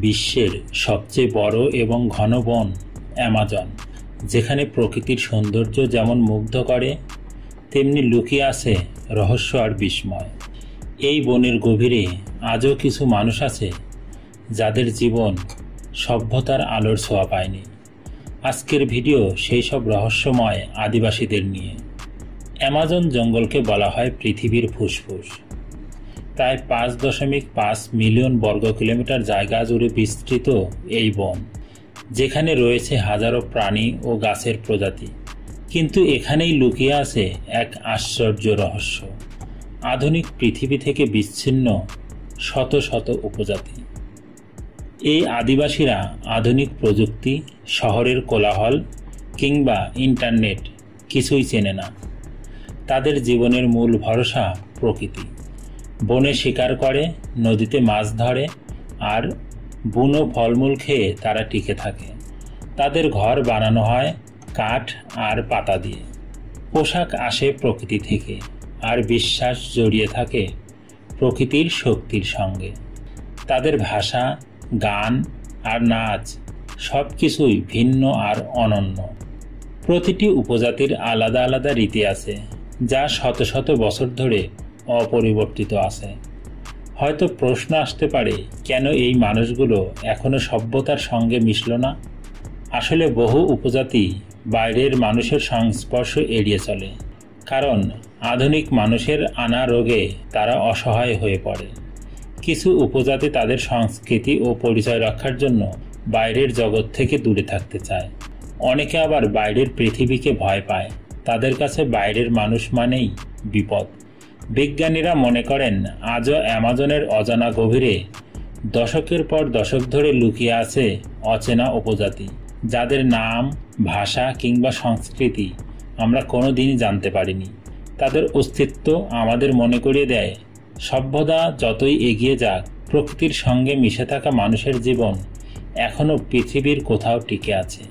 বিশ্বের সবচেয়ে বড় এবং ঘন বন অ্যামাজন, যেখানে প্রকৃতির সৌন্দর্য যেমন মুগ্ধ করে, তেমনি লুকিয়ে আছে রহস্য আর বিস্ময়। এই বনের গভীরে আজও কিছু মানুষ আছে যাদের জীবন সভ্যতার আলোর ছোঁয়া পায়নি। আজকের ভিডিও সেই সব রহস্যময় আদিবাসীদের নিয়ে। অ্যামাজন জঙ্গলকে বলা হয় পৃথিবীর ফুসফুস। প্রায় 5.5 মিলিয়ন বর্গ কিলোমিটার জায়গা জুড়ে বিস্তৃত এই বন, যেখানে রয়েছে হাজারো প্রাণী ও গাছের প্রজাতি। কিন্তু এখানেই লুকিয়ে আছে এক আশ্চর্য রহস্য, আধুনিক পৃথিবী থেকে বিচ্ছিন্ন শত শত উপজাতি। এই আদিবাসীরা আধুনিক প্রযুক্তি, শহরের কোলাহল কিংবা ইন্টারনেট কিছুই চেনে না। তাদের জীবনের মূল ভরসা প্রকৃতি। বনে শিকার করে, নদীতে মাছ ধরে আর বুনো ফলমূল খেয়ে তারা টিকে থাকে। তাদের ঘর বানানো হয় কাঠ আর পাতা দিয়ে, পোশাক আসে প্রকৃতি থেকে, আর বিশ্বাস জড়িয়ে থাকে প্রকৃতির শক্তির সঙ্গে। তাদের ভাষা, গান আর নাচ সব কিছুই ভিন্ন আর অনন্য। প্রতিটি উপজাতির আলাদা আলাদা রীতি আছে, যা শত শত বছর ধরে অপরিবর্তিত আছে। হয়তো প্রশ্ন আসতে পারে, কেন এই মানুষগুলো এখনো সভ্যতার সঙ্গে মিশল না? আসলে বহু উপজাতি বাইরের মানুষের সংস্পর্শ এড়িয়ে চলে, কারণ আধুনিক মানুষের আনা রোগে তারা অসহায় হয়ে পড়ে। কিছু উপজাতি তাদের সংস্কৃতি ও পরিচয় রক্ষার জন্য বাইরের জগৎ থেকে দূরে থাকতে চায়। অনেকে আবার বাইরের পৃথিবীকে ভয় পায়। তাদের কাছে বাইরের মানুষ মানেই বিপদ। বিজ্ঞানীরা মনে করেন, আজও অ্যামাজনের অজানা গভীরে দশকের পর দশক ধরে লুকিয়ে আছে অচেনা উপজাতি, যাদের নাম, ভাষা কিংবা সংস্কৃতি আমরা কোনোদিনই জানতে পারিনি। তাদের অস্তিত্ব আমাদের মনে করিয়ে দেয়, সভ্যতা যতই এগিয়ে যাক, প্রকৃতির সঙ্গে মিশে থাকা মানুষের জীবন এখনও পৃথিবীর কোথাও টিকে আছে।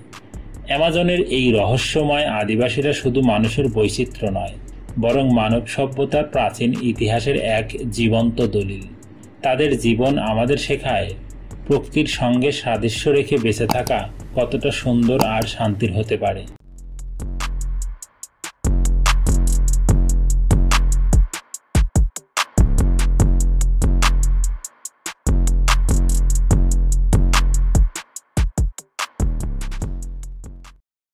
অ্যামাজনের এই রহস্যময় আদিবাসীরা শুধু মানুষের বৈচিত্র্য নয়, বরং মানব সভ্যতার প্রাচীন ইতিহাসের এক জীবন্ত দলিল। তাদের জীবন আমাদের শেখায় প্রকৃতির সঙ্গে সাদৃশ্য রেখে বেঁচে থাকা কতটা সুন্দর আর শান্তির হতে পারে।